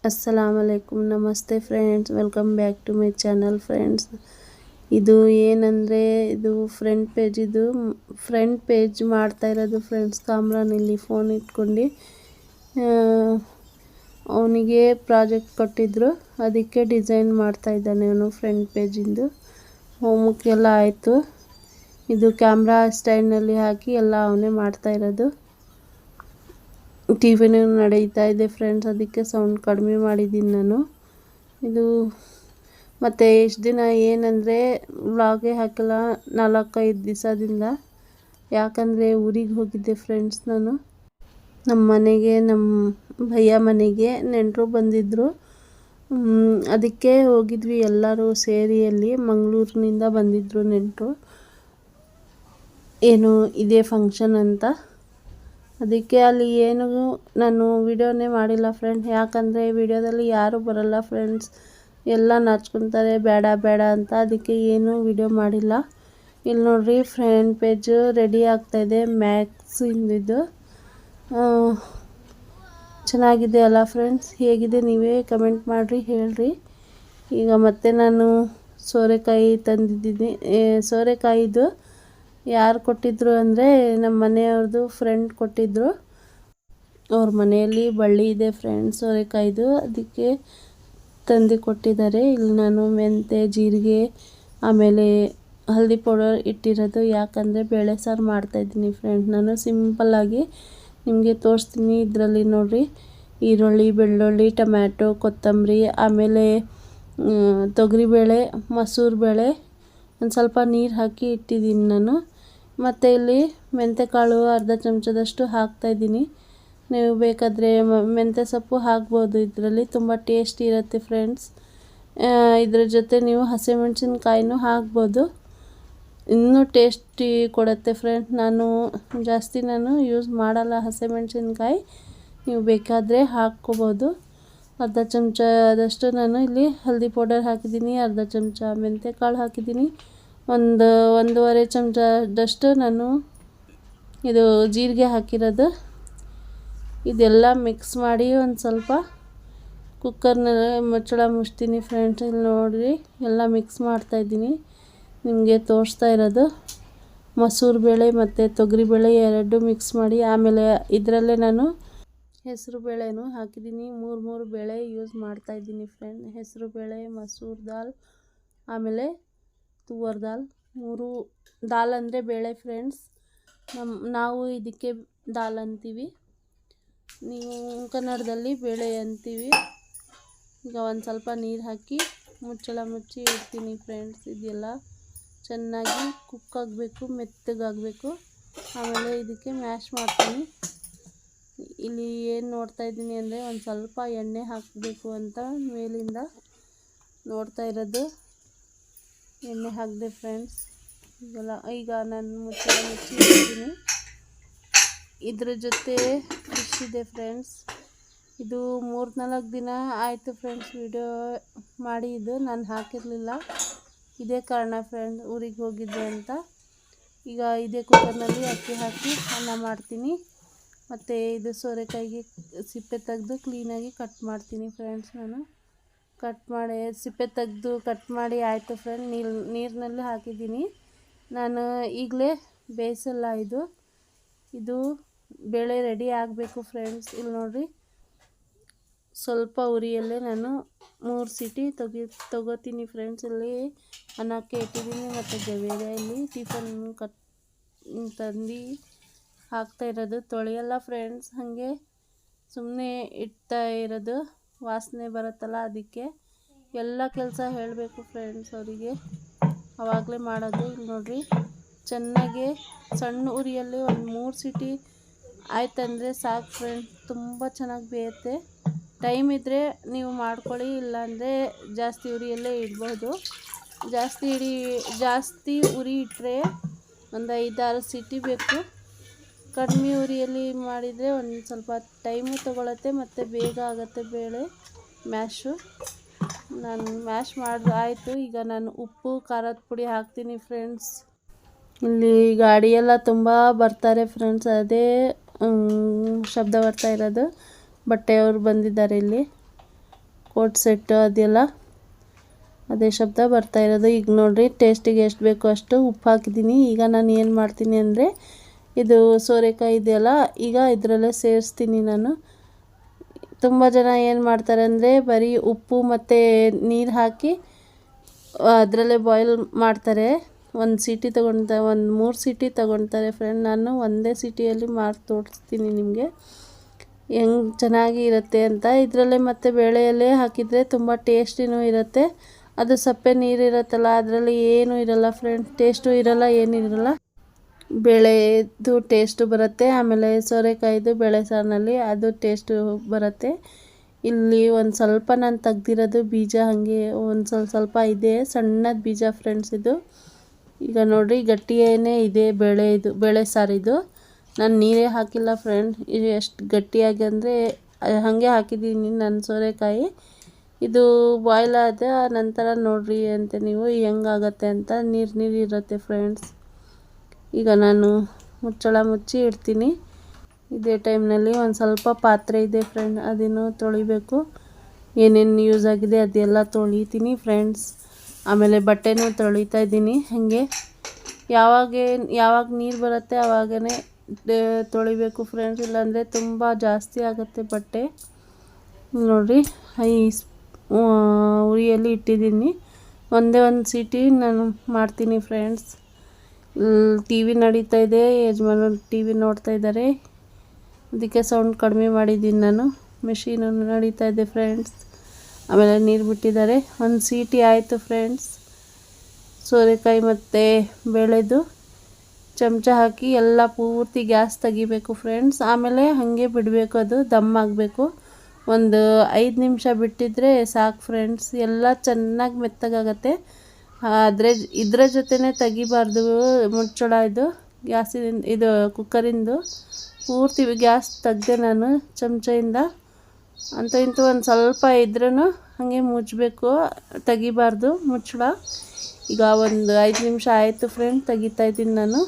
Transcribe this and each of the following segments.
ಅಸ್ಸಲಾಮಲೈಕುಮ್, ನಮಸ್ತೆ friends, welcome back to my channel friends. ಇದು ಏನಂದರೆ ಇದು ಫ್ರಂಟ್ ಪೇಜ್ ಮಾಡ್ತಾ ಇರೋದು ಫ್ರೆಂಡ್ಸ್. ಕ್ಯಾಮ್ರಾನಲ್ಲಿ ಫೋನ್ ಇಟ್ಕೊಂಡು ಅವನಿಗೆ ಪ್ರಾಜೆಕ್ಟ್ ಕೊಟ್ಟಿದ್ರು, ಅದಕ್ಕೆ ಡಿಸೈನ್ ಮಾಡ್ತಾ ಇದ್ದಾನೆ ಅವನು. ಫ್ರಂಟ್ ಪೇಜಿಂದು ಹೋಮ್ವರ್ಕ್ ಎಲ್ಲ ಆಯಿತು. ಇದು ಕ್ಯಾಮ್ರಾ ಸ್ಟ್ಯಾಂಡ್ನಲ್ಲಿ ಹಾಕಿ ಎಲ್ಲ ಅವನೇ ಮಾಡ್ತಾ ಇರೋದು. ಟಿವಿನೂ ನಡೀತಾ ಇದೆ ಫ್ರೆಂಡ್ಸ್, ಅದಕ್ಕೆ ಸೌಂಡ್ ಕಡಿಮೆ ಮಾಡಿದ್ದೀನಿ ನಾನು. ಇದು ಮತ್ತು ಎಷ್ಟು ದಿನ ಏನಂದರೆ ವ್ಲಾಗೇ ಹಾಕಿಲ್ಲ 4-5 ದಿವಸದಿಂದ. ಯಾಕಂದರೆ ಊರಿಗೆ ಹೋಗಿದ್ದೆ ಫ್ರೆಂಡ್ಸ್ ನಾನು. ನಮ್ಮ ಮನೆಗೆ, ನಮ್ಮ ಭಯ್ಯ ಮನೆಗೆ ನೆಂಟರು ಬಂದಿದ್ದರು. ಅದಕ್ಕೆ ಹೋಗಿದ್ವಿ ಎಲ್ಲರೂ ಸೇರಿ. ಅಲ್ಲಿ ಮಂಗಳೂರಿನಿಂದ ಬಂದಿದ್ದರು ನೆಂಟರು, ಏನು ಇದೇ ಫಂಕ್ಷನ್ ಅಂತ. ಅದಕ್ಕೆ ಅಲ್ಲಿ ಏನು ನಾನು ವಿಡಿಯೋನೇ ಮಾಡಿಲ್ಲ ಫ್ರೆಂಡ್. ಯಾಕಂದರೆ ವಿಡಿಯೋದಲ್ಲಿ ಯಾರೂ ಬರಲ್ಲ ಫ್ರೆಂಡ್ಸ್, ಎಲ್ಲ ನಾಚ್ಕೊತಾರೆ ಬೇಡ ಬೇಡ ಅಂತ. ಅದಕ್ಕೆ ಏನೂ ವಿಡಿಯೋ ಮಾಡಿಲ್ಲ. ಇಲ್ಲಿ ನೋಡ್ರಿ, ಫ್ರಂಟ್ ಪೇಜ್ ರೆಡಿ ಆಗ್ತಾಯಿದೆ. ಮ್ಯಾಕ್ಸ್ ಇಂದಿದ್ದು ಚೆನ್ನಾಗಿದೆ ಅಲ್ಲ ಫ್ರೆಂಡ್ಸ್? ಹೇಗಿದೆ ನೀವೇ ಕಮೆಂಟ್ ಮಾಡಿರಿ, ಹೇಳ್ರಿ. ಈಗ ಮತ್ತೆ ನಾನು ಸೋರೆಕಾಯಿ ತಂದಿದ್ದೀನಿ. ಸೋರೆಕಾಯಿದು ಯಾರು ಕೊಟ್ಟಿದ್ರು ಅಂದರೆ ನಮ್ಮ ಮನೆಯವ್ರದ್ದು ಫ್ರೆಂಡ್ ಕೊಟ್ಟಿದ್ದರು. ಅವ್ರ ಮನೆಯಲ್ಲಿ ಬಳ್ಳಿ ಇದೆ ಫ್ರೆಂಡ್ಸ್ ಸೋರೆಕಾಯಿದು, ಅದಕ್ಕೆ ತಂದು ಕೊಟ್ಟಿದ್ದಾರೆ. ಇಲ್ಲಿ ನಾನು ಮೆಂತೆ, ಜೀರಿಗೆ, ಆಮೇಲೆ ಹಲ್ದಿ ಪೌಡರ್ ಇಟ್ಟಿರೋದು. ಯಾಕಂದರೆ ಬೇಳೆ ಸಾರು ಮಾಡ್ತಾಯಿದ್ದೀನಿ ಫ್ರೆಂಡ್ಸ್. ನಾನು ಸಿಂಪಲ್ಲಾಗಿ ನಿಮಗೆ ತೋರಿಸ್ತೀನಿ. ಇದರಲ್ಲಿ ನೋಡಿರಿ, ಈರುಳ್ಳಿ, ಬೆಳ್ಳುಳ್ಳಿ, ಟೊಮ್ಯಾಟೊ, ಕೊತ್ತಂಬರಿ, ಆಮೇಲೆ ತೊಗರಿಬೇಳೆ, ಮಸೂರು ಬೇಳೆ, ಒಂದು ಸ್ವಲ್ಪ ನೀರು ಹಾಕಿ ಇಟ್ಟಿದ್ದೀನಿ ನಾನು. ಮತ್ತು ಇಲ್ಲಿ ಮೆಂತೆಕಾಳು ಅರ್ಧ ಚಮಚದಷ್ಟು ಹಾಕ್ತಾಯಿದ್ದೀನಿ. ನೀವು ಬೇಕಾದರೆ ಮೆಂತ್ಯ ಸೊಪ್ಪು ಹಾಕ್ಬೋದು. ಇದರಲ್ಲಿ ತುಂಬ ಟೇಸ್ಟಿ ಇರುತ್ತೆ ಫ್ರೆಂಡ್ಸ್. ಇದ್ರ ಜೊತೆ ನೀವು ಹಸಿಮೆಣಸಿನ್ಕಾಯಿನೂ ಹಾಕ್ಬೋದು, ಇನ್ನೂ ಟೇಸ್ಟಿ ಕೊಡುತ್ತೆ ಫ್ರೆಂಡ್ಸ್. ನಾನು ಯೂಸ್ ಮಾಡಲ್ಲ ಹಸಿಮೆಣಸಿನ್ಕಾಯಿ, ನೀವು ಬೇಕಾದರೆ ಹಾಕ್ಕೋಬೋದು. ಅರ್ಧ ಚಮಚದಷ್ಟು ನಾನು ಇಲ್ಲಿ ಹಲ್ದಿ ಪೌಡರ್ ಹಾಕಿದ್ದೀನಿ, ಅರ್ಧ ಚಮಚ ಮೆಂತೆಕಾಳು ಹಾಕಿದ್ದೀನಿ, ಒಂದೂವರೆ ಚಮಚದಷ್ಟು ನಾನು ಇದು ಜೀರಿಗೆ ಹಾಕಿರೋದು. ಇದೆಲ್ಲ ಮಿಕ್ಸ್ ಮಾಡಿ ಒಂದು ಸ್ವಲ್ಪ ಕುಕ್ಕರ್ನಲ್ಲಿ ಮುಚ್ಚಳ ಮುಚ್ತೀನಿ ಫ್ರೆಂಡ್ಸ್. ಇಲ್ಲಿ ನೋಡಿರಿ, ಎಲ್ಲ ಮಿಕ್ಸ್ ಮಾಡ್ತಾಯಿದ್ದೀನಿ. ನಿಮಗೆ ತೋರಿಸ್ತಾ ಇರೋದು ಮಸೂರು ಬೇಳೆ ಮತ್ತು ತೊಗರಿಬೇಳೆ ಎರಡೂ ಮಿಕ್ಸ್ ಮಾಡಿ. ಆಮೇಲೆ ಇದರಲ್ಲೇ ನಾನು ಹೆಸರು ಬೇಳೆನೂ ಹಾಕಿದ್ದೀನಿ. ಮೂರು ಬೇಳೆ ಯೂಸ್ ಮಾಡ್ತಾಯಿದ್ದೀನಿ ಫ್ರೆಂಡ್. ಹೆಸರು ಬೇಳೆ, ಮಸೂರು ದಾಲ್, ಆಮೇಲೆ ತುವರ್ ದಾಲ್. 3 ದಾಲ್ ಅಂದರೆ ಬೇಳೆ ಫ್ರೆಂಡ್ಸ್. ನಾವು ಇದಕ್ಕೆ ದಾಲ್ ಅಂತೀವಿ, ನೀವು ಕನ್ನಡದಲ್ಲಿ ಬೇಳೆ ಅಂತೀವಿ. ಈಗ ಒಂದು ಸ್ವಲ್ಪ ನೀರು ಹಾಕಿ ಮುಚ್ಚಳ ಮುಚ್ಚಿ ಇಡ್ತೀನಿ ಫ್ರೆಂಡ್ಸ್. ಇದೆಲ್ಲ ಚೆನ್ನಾಗಿ ಕುಕ್ ಆಗಬೇಕು, ಮೆತ್ತಗಾಗಬೇಕು. ಆಮೇಲೆ ಇದಕ್ಕೆ ಮ್ಯಾಶ್ ಮಾಡ್ತೀನಿ. ಇಲ್ಲಿ ಏನು ನೋಡ್ತಾ ಇದ್ದೀನಿ ಅಂದರೆ ಒಂದು ಸ್ವಲ್ಪ ಎಣ್ಣೆ ಹಾಕಬೇಕು ಅಂತ ಮೇಲಿಂದ ನೋಡ್ತಾ ಇರೋದು. ಎಣ್ಣೆ ಹಾಕಿದೆ ಫ್ರೆಂಡ್ಸ್. ಈಗ ನಾನು ಮುಚ್ಚಳ ಮುಚ್ಚಿ ಇಡ್ತೀನಿ. ಇದ್ರ ಜೊತೆ ಫಿಶ್ ಇದೆ ಫ್ರೆಂಡ್ಸ್. ಇದು 3-4 ದಿನ ಆಯಿತು ಫ್ರೆಂಡ್ಸ್ ವಿಡಿಯೋ ಮಾಡಿ. ಇದು ನಾನು ಹಾಕಿರಲಿಲ್ಲ, ಇದೇ ಕಾರಣ ಫ್ರೆಂಡ್, ಊರಿಗೆ ಹೋಗಿದ್ದೆ ಅಂತ. ಈಗ ಇದೇ ಕುಕ್ಕರ್ನಲ್ಲಿ ಅಕ್ಕಿ ಹಾಕಿ ಅನ್ನ ಮಾಡ್ತೀನಿ. ಮತ್ತು ಇದು ಸೋರೆಕಾಯಿಗೆ ಸಿಪ್ಪೆ ತೆಗೆದು ಕ್ಲೀನಾಗಿ ಕಟ್ ಮಾಡ್ತೀನಿ ಫ್ರೆಂಡ್ಸ್. ನಾನು ಕಟ್ ಮಾಡಿ ಸಿಪ್ಪೆ ತೆಗೆದು ಕಟ್ ಮಾಡಿ ಆಯಿತು ಫ್ರೆಂಡ್. ನೀರಿನಲ್ಲಿ ಹಾಕಿದ್ದೀನಿ ನಾನು. ಈಗಲೇ ಬೇಯಿಸಲ್ಲ, ಇದು ಬೇಳೆ ರೆಡಿ ಆಗಬೇಕು ಫ್ರೆಂಡ್ಸ್. ಇಲ್ಲಿ ನೋಡಿರಿ, ಸ್ವಲ್ಪ ಉರಿಯಲ್ಲೇ ನಾನು 3 ಸೀಟಿ ತಗೋತೀನಿ ಫ್ರೆಂಡ್ಸ್. ಇಲ್ಲಿ ಅನ್ನಕ್ಕೆ ಇಟ್ಟಿದ್ದೀನಿ. ಮತ್ತು ಜವೇರಿಯಲ್ಲಿ ಟಿಫನ್ ತಂದು ಹಾಕ್ತಾ ಇರೋದು. ತೊಳೆಯಲ್ಲ ಫ್ರೆಂಡ್ಸ್, ಹಾಗೆ ಸುಮ್ಮನೆ ಇಡ್ತಾ ಇರೋದು, ವಾಸನೆ ಬರುತ್ತಲ್ಲ ಅದಕ್ಕೆ. ಎಲ್ಲ ಕೆಲಸ ಹೇಳಬೇಕು ಫ್ರೆಂಡ್ಸ್ ಅವರಿಗೆ, ಆವಾಗಲೇ ಮಾಡೋದು. ಇಲ್ಲಿ ನೋಡಿರಿ, ಚೆನ್ನಾಗಿ ಸಣ್ಣ ಉರಿಯಲ್ಲಿ ಒಂದು 3 ಸೀಟಿ ಆಯ್ತಂದರೆ ಸಾಕು ಫ್ರೆಂಡ್ಸ್. ತುಂಬ ಚೆನ್ನಾಗಿ ಬೇಯುತ್ತೆ. ಟೈಮ್ ಇದ್ದರೆ ನೀವು ಮಾಡ್ಕೊಳ್ಳಿ, ಇಲ್ಲಾಂದರೆ ಜಾಸ್ತಿ ಉರಿಯಲ್ಲೇ ಇಡ್ಬೋದು. ಜಾಸ್ತಿ ಉರಿ ಇಟ್ಟರೆ ಒಂದು 5-6 ಸೀಟಿ ಬೇಕು. ಕಡಿಮೆ ಉರಿಯಲ್ಲಿ ಮಾಡಿದರೆ ಒಂದು ಸ್ವಲ್ಪ ಟೈಮು ತೊಗೊಳತ್ತೆ ಮತ್ತು ಬೇಗ ಆಗುತ್ತೆ ಬೇಳೆ ಮ್ಯಾಶು. ನಾನು ಮ್ಯಾಶ್ ಮಾಡಿ ಆಯಿತು. ಈಗ ನಾನು ಉಪ್ಪು, ಖಾರದ ಪುಡಿ ಹಾಕ್ತೀನಿ ಫ್ರೆಂಡ್ಸ್. ಇಲ್ಲಿ ಗಾಡಿಯೆಲ್ಲ ತುಂಬ ಬರ್ತಾರೆ ಫ್ರೆಂಡ್ಸ್, ಅದೇ ಶಬ್ದ ಬರ್ತಾ ಇರೋದು. ಬಟ್ಟೆಯವರು ಬಂದಿದ್ದಾರೆ ಇಲ್ಲಿ. ಕೋಟ್ ಸೆಟ್ ಅದೆಲ್ಲ ಅದೇ ಶಬ್ದ ಬರ್ತಾ ಇರೋದು. ಈಗ ನೋಡಿರಿ ಟೇಸ್ಟಿಗೆ ಎಷ್ಟು ಬೇಕೋ ಅಷ್ಟು ಉಪ್ಪು ಹಾಕಿದ್ದೀನಿ. ಈಗ ನಾನು ಏನು ಮಾಡ್ತೀನಿ ಅಂದರೆ ಇದು ಸೋರೆಕಾಯಿ ಇದೆಯಲ್ಲ, ಈಗ ಇದರಲ್ಲೇ ಸೇರಿಸ್ತೀನಿ ನಾನು. ತುಂಬ ಜನ ಏನು ಮಾಡ್ತಾರೆ ಅಂದರೆ ಬರೀ ಉಪ್ಪು ಮತ್ತು ನೀರು ಹಾಕಿ ಅದರಲ್ಲೇ ಬಾಯ್ಲ್ ಮಾಡ್ತಾರೆ. ಒಂದು ಸೀಟಿ ತೊಗೊಳ್ತಾರೆ, ಒಂದು 3 ಸೀಟಿ ತೊಗೊಳ್ತಾರೆ ಫ್ರೆಂಡ್. ನಾನು ಒಂದೇ ಸೀಟಿಯಲ್ಲಿ ಮಾಡಿ ತೋರಿಸ್ತೀನಿ ನಿಮಗೆ ಹೆಂಗೆ ಚೆನ್ನಾಗಿ ಇರುತ್ತೆ ಅಂತ. ಇದರಲ್ಲೇ ಮತ್ತು ಬೇಳೆಯಲ್ಲೇ ಹಾಕಿದರೆ ತುಂಬ ಟೇಸ್ಟಿನೂ ಇರುತ್ತೆ. ಅದು ಸಪ್ಪೆ ನೀರು ಇರುತ್ತಲ್ಲ, ಅದರಲ್ಲಿ ಏನೂ ಇರಲ್ಲ ಫ್ರೆಂಡ್, ಟೇಸ್ಟು ಇರಲ್ಲ, ಏನಿರಲ್ಲ. ಬೇಳೆದು ಟೇಸ್ಟು ಬರುತ್ತೆ, ಆಮೇಲೆ ಸೋರೆಕಾಯಿದು ಬೇಳೆ ಸಾರಿನಲ್ಲಿ ಅದು ಟೇಸ್ಟು ಬರುತ್ತೆ. ಇಲ್ಲಿ ಒಂದು ಸ್ವಲ್ಪ ನಾನು ತೆಗ್ದಿರೋದು ಬೀಜ ಹಾಗೆ ಒಂದು ಸ್ವಲ್ಪ ಇದೆ, ಸಣ್ಣದ ಬೀಜ ಫ್ರೆಂಡ್ಸ್ ಇದು. ಈಗ ನೋಡಿರಿ ಗಟ್ಟಿಯೇ ಇದೆ ಬೇಳೆ ಸಾರಿದು. ನಾನು ನೀರೇ ಹಾಕಿಲ್ಲ ಫ್ರೆಂಡ್. ಇದು ಎಷ್ಟು ಗಟ್ಟಿಯಾಗಿ ಅಂದರೆ ಹಾಗೆ ಹಾಕಿದ್ದೀನಿ ನಾನು ಸೋರೆಕಾಯಿ. ಇದು ಬಾಯ್ಲ್ ಆದ ನಂತರ ನೋಡಿರಿ ಅಂತ ನೀವು ಹೆಂಗಾಗತ್ತೆ ಅಂತ. ನೀರು ಇರುತ್ತೆ ಫ್ರೆಂಡ್ಸ್. ಈಗ ನಾನು ಮುಚ್ಚಳ ಮುಚ್ಚಿ ಇಡ್ತೀನಿ. ಇದೇ ಟೈಮ್ನಲ್ಲಿ ಒಂದು ಸ್ವಲ್ಪ ಪಾತ್ರೆ ಇದೆ ಫ್ರೆಂಡ್, ಅದನ್ನು ತೊಳಿಬೇಕು. ಏನೇನು ಯೂಸ್ ಆಗಿದೆ ಅದೆಲ್ಲ ತೊಳಿತೀನಿ ಫ್ರೆಂಡ್ಸ್. ಆಮೇಲೆ ಬಟ್ಟೆನೂ ತೊಳಿತಾ ಇದ್ದೀನಿ ಹಾಗೆ. ಯಾವಾಗ ನೀರು ಬರುತ್ತೆ ಆವಾಗೇ ತೊಳಿಬೇಕು ಫ್ರೆಂಡ್ಸ್, ಇಲ್ಲಾಂದರೆ ತುಂಬ ಜಾಸ್ತಿ ಆಗುತ್ತೆ ಬಟ್ಟೆ. ನೋಡಿರಿ ಉರಿಯಲ್ಲಿ ಇಟ್ಟಿದ್ದೀನಿ. ಒಂದೇ ಒಂದು ಸೀಟಿ ನಾನು ಮಾಡ್ತೀನಿ ಫ್ರೆಂಡ್ಸ್. ಟಿ ವಿ ನಡೀತಾ ಇದೆ, ಯಜಮಾನರು ಟಿ ವಿ ನೋಡ್ತಾ ಇದ್ದಾರೆ, ಅದಕ್ಕೆ ಸೌಂಡ್ ಕಡಿಮೆ ಮಾಡಿದ್ದೀನಿ ನಾನು. ಮೆಷೀನು ನಡೀತಾ ಇದೆ ಫ್ರೆಂಡ್ಸ್. ಆಮೇಲೆ ನೀರು ಬಿಟ್ಟಿದ್ದಾರೆ. ಒಂದು ಸೀಟಿ ಆಯಿತು ಫ್ರೆಂಡ್ಸ್. ಸೋರೆಕಾಯಿ ಮತ್ತು ಬೇಳೆದು ಚಮಚ ಹಾಕಿ ಎಲ್ಲ ಪೂರ್ತಿ ಗ್ಯಾಸ್ ತೆಗಿಬೇಕು ಫ್ರೆಂಡ್ಸ್. ಆಮೇಲೆ ಹಾಗೆ ಬಿಡಬೇಕು, ಅದು ದಮ್ ಆಗಬೇಕು. ಒಂದು 5 ನಿಮಿಷ ಬಿಟ್ಟಿದ್ರೆ ಸಾಕು ಫ್ರೆಂಡ್ಸ್. ಎಲ್ಲ ಚೆನ್ನಾಗಿ ಮೆತ್ತಗಾಗತ್ತೆ. ಆದರೆ ಇದರ ಜೊತೆನೇ ತೆಗಿಬಾರ್ದು ಮುಚ್ಚಳ, ಇದು ಗ್ಯಾಸಿನ ಇದು ಕುಕ್ಕರಿಂದು. ಪೂರ್ತಿ ಗ್ಯಾಸ್ ತೆಗ್ದೆ ನಾನು ಚಮಚದಿಂದ. ಇಂತೂ ಒಂದು ಸ್ವಲ್ಪ ಇದ್ರೂ ಹಾಗೆ ಮುಚ್ಚಬೇಕು, ತೆಗಿಬಾರ್ದು ಮುಚ್ಚಳ. ಈಗ ಒಂದು 5 ನಿಮಿಷ ಆಯಿತು ಫ್ರೆಂಡ್, ತೆಗಿತಾ ಇದ್ದೀನಿ ನಾನು.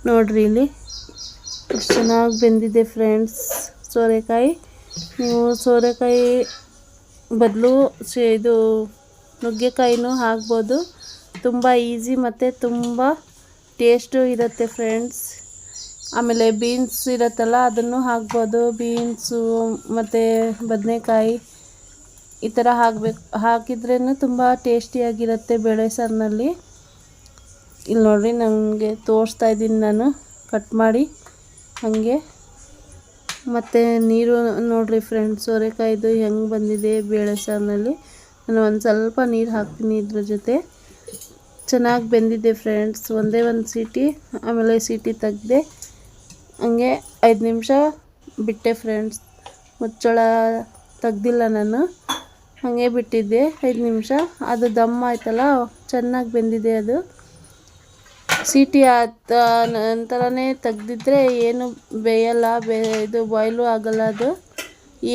ನೋಡ್ರಿ ಇಲ್ಲಿ ಎಷ್ಟು ಚೆನ್ನಾಗಿ ಬೆಂದಿದೆ ಫ್ರೆಂಡ್ಸ್ ಸೋರೆಕಾಯಿ. ನೀವು ಸೋರೆಕಾಯಿ ಬದಲು ಇದು ನುಗ್ಗೆಕಾಯಿನೂ ಹಾಕ್ಬೋದು. ತುಂಬ ಈಸಿ ಮತ್ತು ತುಂಬ ಟೇಸ್ಟು ಇರುತ್ತೆ ಫ್ರೆಂಡ್ಸ್. ಆಮೇಲೆ ಬೀನ್ಸ್ ಇರುತ್ತಲ್ಲ ಅದನ್ನು ಹಾಕ್ಬೋದು. ಬೀನ್ಸು ಮತ್ತು ಬದನೆಕಾಯಿ ಈ ಥರ ಹಾಕಿದ್ರೇ ತುಂಬ ಟೇಸ್ಟಿಯಾಗಿರುತ್ತೆ ಬೇಳೆ ಸಾರಿನಲ್ಲಿ. ಇಲ್ಲಿ ನೋಡಿರಿ ನನಗೆ ತೋರಿಸ್ತಾ ಇದ್ದೀನಿ ನಾನು ಕಟ್ ಮಾಡಿ ಹಾಗೆ. ಮತ್ತು ನೀರು ನೋಡಿರಿ ಫ್ರೆಂಡ್ಸ್, ಸೋರೆಕಾಯಿದು ಹೆಂಗೆ ಬಂದಿದೆ ಬೇಳೆ ಸಾರಿನಲ್ಲಿ. ನಾನು ಒಂದು ಸ್ವಲ್ಪ ನೀರು ಹಾಕ್ತೀನಿ ಇದ್ರ ಜೊತೆ. ಚೆನ್ನಾಗಿ ಬೆಂದಿದೆ ಫ್ರೆಂಡ್ಸ್. ಒಂದೇ ಒಂದು ಸೀಟಿ, ಆಮೇಲೆ ಸೀಟಿ ತೆಗ್ದೆ ಹಂಗೆ 5 ನಿಮಿಷ ಬಿಟ್ಟೆ ಫ್ರೆಂಡ್ಸ್. ಮುಚ್ಚಳ ತೆಗ್ದಿಲ್ಲ ನಾನು, ಹಾಗೆ ಬಿಟ್ಟಿದ್ದೆ 5 ನಿಮಿಷ. ಅದು ದಮ್ ಆಯ್ತಲ್ಲ, ಚೆನ್ನಾಗಿ ಬೆಂದಿದೆ ಅದು. ಸೀಟಿ ಆದ ನಂತರನೇ ತೆಗ್ದಿದ್ರೆ ಏನು ಬೇಯಲ್ಲ, ಇದು ಬಾಯ್ಲು ಆಗಲ್ಲ. ಅದು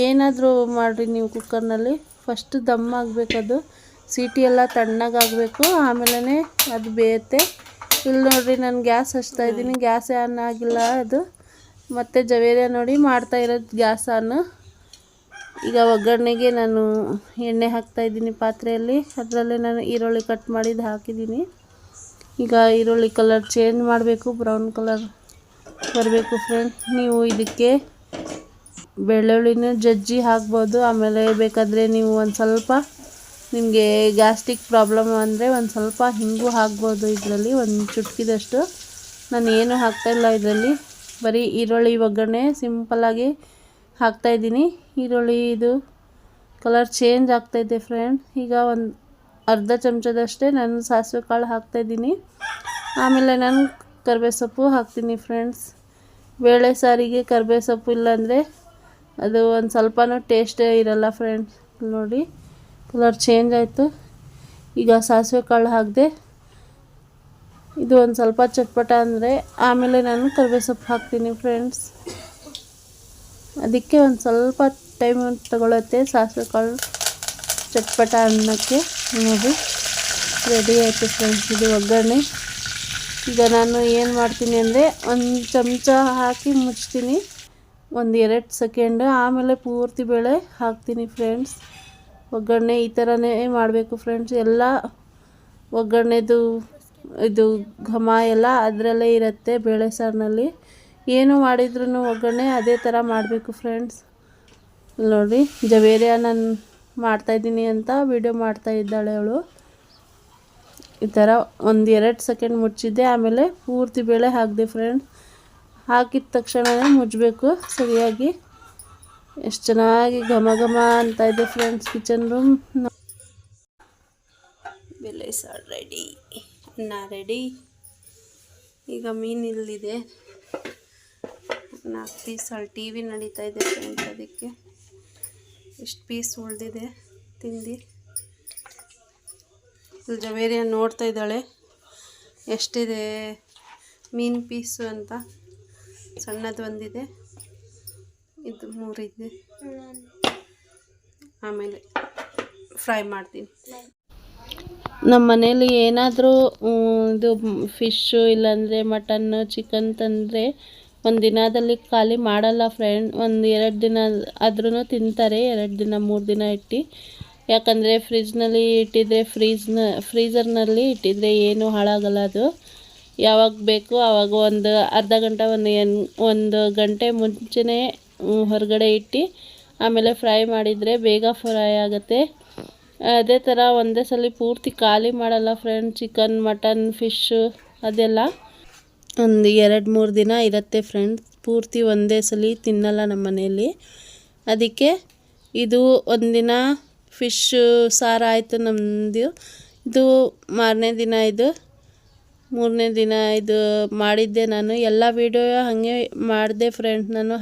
ಏನಾದರೂ ಮಾಡಿರಿ ನೀವು ಕುಕ್ಕರ್ನಲ್ಲಿ, ಫಸ್ಟ್ ದಮ್ ಆಗಬೇಕದು. ಸೀಟಿ ಎಲ್ಲ ತಣ್ಣಗಾಗಬೇಕು, ಆಮೇಲೆ ಅದು ಬೇಯುತ್ತೆ. ಇಲ್ಲಿ ನೋಡಿರಿ ನಾನು ಗ್ಯಾಸ್ ಹಚ್ತಾ ಇದ್ದೀನಿ, ಗ್ಯಾಸ್ ಆನ್ ಆಗಿಲ್ಲ ಅದು. ಮತ್ತು ಜವೇರಿಯ ನೋಡಿ ಮಾಡ್ತಾ ಇರೋದು ಗ್ಯಾಸ್ ಆನ್. ಈಗ ಒಗ್ಗರಣೆಗೆ ನಾನು ಎಣ್ಣೆ ಹಾಕ್ತಾಯಿದ್ದೀನಿ ಪಾತ್ರೆಯಲ್ಲಿ. ಅದರಲ್ಲೇ ನಾನು ಈರುಳ್ಳಿ ಕಟ್ ಮಾಡಿದ್ದು ಹಾಕಿದ್ದೀನಿ. ಈಗ ಈರುಳ್ಳಿ ಕಲರ್ ಚೇಂಜ್ ಮಾಡಬೇಕು, ಬ್ರೌನ್ ಕಲರ್ ಬರಬೇಕು ಫ್ರೆಂಡ್. ನೀವು ಇದಕ್ಕೆ ಬೆಳ್ಳುಳ್ಳಿನೂ ಜಜ್ಜಿ ಹಾಕ್ಬೋದು. ಆಮೇಲೆ ಬೇಕಾದರೆ ನೀವು ಒಂದು ಸ್ವಲ್ಪ ನಿಮಗೆ ಗ್ಯಾಸ್ಟ್ರಿಕ್ ಪ್ರಾಬ್ಲಮ್ ಅಂದರೆ ಒಂದು ಸ್ವಲ್ಪ ಹಿಂಗೂ ಹಾಕ್ಬೋದು. ಇದರಲ್ಲಿ ಒಂದು ಚುಟ್ಕಿದಷ್ಟು. ನಾನು ಏನೂ ಹಾಕ್ತಾಯಿಲ್ಲ ಇದರಲ್ಲಿ, ಬರೀ ಈರುಳ್ಳಿ ಒಗ್ಗರಣೆ ಸಿಂಪಲ್ಲಾಗಿ ಹಾಕ್ತಾಯಿದ್ದೀನಿ. ಈರುಳ್ಳಿ ಇದು ಕಲರ್ ಚೇಂಜ್ ಆಗ್ತಾಯಿದೆ ಫ್ರೆಂಡ್. ಈಗ ಒಂದು ಅರ್ಧ ಚಮಚದಷ್ಟೇ ನಾನು ಸಾಸಿವೆ ಕಾಳು ಹಾಕ್ತಾಯಿದ್ದೀನಿ. ಆಮೇಲೆ ನಾನು ಕರಿಬೇವು ಸೊಪ್ಪು ಹಾಕ್ತೀನಿ ಫ್ರೆಂಡ್ಸ್. ಬೇಳೆ ಸಾರಿಗೆ ಕರಿಬೇವು ಸೊಪ್ಪು ಇಲ್ಲಾಂದರೆ ಅದು ಒಂದು ಸ್ವಲ್ಪನೂ ಟೇಸ್ಟೇ ಇರಲ್ಲ ಫ್ರೆಂಡ್ಸ್. ನೋಡಿ ಕಲರ್ ಚೇಂಜ್ ಆಯಿತು. ಈಗ ಸಾಸಿವೆ ಕಾಳು ಹಾಕಿದೆ. ಇದು ಒಂದು ಸ್ವಲ್ಪ ಚಟ್ಪಟ ಅಂದರೆ ಆಮೇಲೆ ನಾನು ಕರಿಬೇವು ಸೊಪ್ಪು ಹಾಕ್ತೀನಿ ಫ್ರೆಂಡ್ಸ್. ಅದಕ್ಕೆ ಒಂದು ಸ್ವಲ್ಪ ಟೈಮ್ ತಗೊಳುತ್ತೆ ಸಾಸಿವೆ ಕಾಳು ಚಟ್ಪಟ ಅನ್ನೋಕ್ಕೆ. ನೋಡಿ ರೆಡಿ ಆಯಿತು ಫ್ರೆಂಡ್ಸ್ ಇದು ಒಗ್ಗರಣೆ. ಈಗ ನಾನು ಏನು ಮಾಡ್ತೀನಿ ಅಂದರೆ ಒಂದು ಚಮಚ ಹಾಕಿ ಮುಚ್ತೀನಿ. ಒಂದು 2 ಸೆಕೆಂಡ್, ಆಮೇಲೆ ಪೂರ್ತಿ ಬೇಳೆ ಹಾಕ್ತೀನಿ ಫ್ರೆಂಡ್ಸ್. ಒಗ್ಗರಣೆ ಈ ಥರನೇ ಮಾಡಬೇಕು ಫ್ರೆಂಡ್ಸ್. ಎಲ್ಲ ಒಗ್ಗರಣೆದು ಇದು ಘಮ ಎಲ್ಲ ಅದರಲ್ಲೇ ಇರುತ್ತೆ ಬೇಳೆ ಸಾರಿನಲ್ಲಿ. ಏನು ಮಾಡಿದ್ರೂ ಒಗ್ಗರಣೆ ಅದೇ ಥರ ಮಾಡಬೇಕು ಫ್ರೆಂಡ್ಸ್. ನೋಡಿ ಜವೇರಿಯ ನಾನು ಮಾಡ್ತಾಯಿದ್ದೀನಿ ಅಂತ ವಿಡಿಯೋ ಮಾಡ್ತಾ ಇದ್ದಾಳೆ ಅವಳು. ಈ ಥರ ಒಂದು 2 ಸೆಕೆಂಡ್ ಮುಚ್ಚಿದ್ದೆ, ಆಮೇಲೆ ಪೂರ್ತಿ ಬೇಳೆ ಹಾಕಿದೆ ಫ್ರೆಂಡ್ಸ್. ಹಾಕಿದ ತಕ್ಷಣವೇ ಮುಚ್ಚಬೇಕು ಸರಿಯಾಗಿ. ಎಷ್ಟು ಚೆನ್ನಾಗಿ ಘಮ ಘಮ ಅಂತ ಇದೆ ಫ್ರೆಂಡ್ಸ್ ಕಿಚನ್ ರೂಮ್. ಬೇಳೆ ಸಾರು ರೆಡಿ, ಅನ್ನ ರೆಡಿ. ಈಗ ಮೀನು ಇಲ್ಲಿದೆ, 4 ಪೀಸ್. ಅಲ್ಲಿ ಟಿ ವಿ ನಡೀತಾ ಇದೆ ಫ್ರೆಂಡ್ಸ್, ಅದಕ್ಕೆ ಇಷ್ಟು ಪೀಸ್ ಉಳಿದಿದೆ ತಿಂದು. ಇಲ್ಲಿ ಜವೇರಿಯ ನೋಡ್ತಾ ಇದ್ದಾಳೆ ಎಷ್ಟಿದೆ ಮೀನು ಪೀಸು ಅಂತ. ಸಣ್ಣದು ಒಂದಿದೆ, ಇದು 3 ಇದೆ. ಆಮೇಲೆ ಫ್ರೈ ಮಾಡ್ತೀನಿ. ನಮ್ಮ ಮನೇಲಿ ಏನಾದರೂ ಇದು ಫಿಶ್ಶು ಇಲ್ಲಾಂದರೆ ಮಟನ್ನು ಚಿಕನ್ ತಂದರೆ ಒಂದು ದಿನದಲ್ಲಿ ಖಾಲಿ ಮಾಡಲ್ಲ ಫ್ರೆಂಡ್. 1-2 ದಿನ ಆದ್ರೂ ತಿಂತಾರೆ, 2 ದಿನ 3 ದಿನ ಇಟ್ಟು. ಯಾಕಂದರೆ ಫ್ರಿಜ್ನಲ್ಲಿ ಇಟ್ಟಿದ್ರೆ ಫ್ರೀಝರ್ನಲ್ಲಿ ಇಟ್ಟಿದ್ರೆ ಏನೂ ಹಾಳಾಗಲ್ಲ. ಅದು ಯಾವಾಗ ಬೇಕು ಆವಾಗ ಒಂದು ಅರ್ಧ ಗಂಟೆ ಒಂದು ಗಂಟೆ ಮುಂಚೆನೇ ಹೊರಗಡೆ ಇಟ್ಟು ಆಮೇಲೆ ಫ್ರೈ ಮಾಡಿದರೆ ಬೇಗ ಫ್ರೈ ಆಗುತ್ತೆ. ಅದೇ ಥರ ಒಂದೇ ಸಲ ಪೂರ್ತಿ ಖಾಲಿ ಮಾಡಲ್ಲ ಫ್ರೆಂಡ್. ಚಿಕನ್ ಮಟನ್ ಫಿಶ್ಶು ಅದೆಲ್ಲ ಒಂದು 2-3 ದಿನ ಇರುತ್ತೆ ಫ್ರೆಂಡ್ಸ್. ಪೂರ್ತಿ ಒಂದೇ ಸಲ ತಿನ್ನಲ್ಲ ನಮ್ಮ ಮನೆಯಲ್ಲಿ. ಅದಕ್ಕೆ ಇದು ಒಂದಿನ ಫಿಶ್ಶು ಸಾರು ಆಯಿತು ನಮ್ಮದು. ಇದು ಮಾರನೇ ದಿನ, ಇದು 3ನೇ ದಿನ ಇದು ಮಾಡಿದ್ದೆ ನಾನು. ಎಲ್ಲ ವೀಡಿಯೋ ಹಾಗೆ ಮಾಡಿದೆ ಫ್ರೆಂಡ್ಸ್. ನಾನು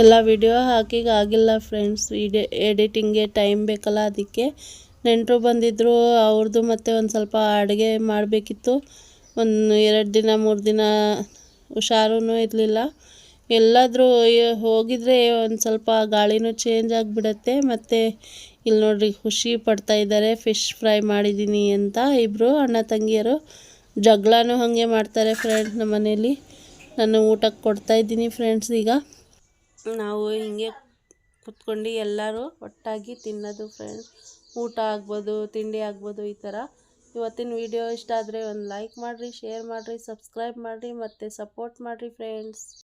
ಎಲ್ಲ ವೀಡಿಯೋ ಆಗಿಲ್ಲ ಫ್ರೆಂಡ್ಸ್. ಎಡಿಟಿಂಗ್ಗೆ ಟೈಮ್ ಬೇಕಲ್ಲ, ಅದಕ್ಕೆ. ನೆಂಟರು ಬಂದಿದ್ದರು, ಅವ್ರದ್ದು ಮತ್ತು ಒಂದು ಸ್ವಲ್ಪ ಅಡುಗೆ ಮಾಡಬೇಕಿತ್ತು. 2 ದಿನ 3 ದಿನ ಹುಷಾರೂ ಇರಲಿಲ್ಲ. ಎಲ್ಲಾದರೂ ಹೋಗಿದರೆ ಒಂದು ಸ್ವಲ್ಪ ಗಾಳಿನೂ ಚೇಂಜ್ ಆಗಿಬಿಡತ್ತೆ. ಮತ್ತು ಇಲ್ಲಿ ನೋಡ್ರಿ ಖುಷಿ ಪಡ್ತಾ ಇದ್ದಾರೆ ಫಿಶ್ ಫ್ರೈ ಮಾಡಿದ್ದೀನಿ ಅಂತ. ಇಬ್ಬರು ಅಣ್ಣ ತಂಗಿಯರು ಜಗಳನೂ ಹಾಗೆ ಮಾಡ್ತಾರೆ ಫ್ರೆಂಡ್ಸ್ ನಮ್ಮ ಮನೇಲಿ. ನಾನು ಊಟಕ್ಕೆ ಕೊಡ್ತಾಯಿದ್ದೀನಿ ಫ್ರೆಂಡ್ಸ್. ಈಗ ನಾವು ಹಿಂಗೆ ಕುತ್ಕೊಂಡು ಎಲ್ಲರೂ ಒಟ್ಟಾಗಿ ತಿನ್ನೋದು ಫ್ರೆಂಡ್ಸ್. ಊಟ ಆಗ್ಬೋದು, ತಿಂಡಿ ಆಗ್ಬೋದು, ಈ ಥರ. ಇವತ್ತಿನ ವಿಡಿಯೋ ಇಷ್ಟ ಆದರೆ ಒಂದು ಲೈಕ್ ಮಾಡಿರಿ, ಶೇರ್ ಮಾಡಿರಿ, ಸಬ್ಸ್ಕ್ರೈಬ್ ಮಾಡಿರಿ ಮತ್ತು ಸಪೋರ್ಟ್ ಮಾಡಿರಿ ಫ್ರೆಂಡ್ಸ್.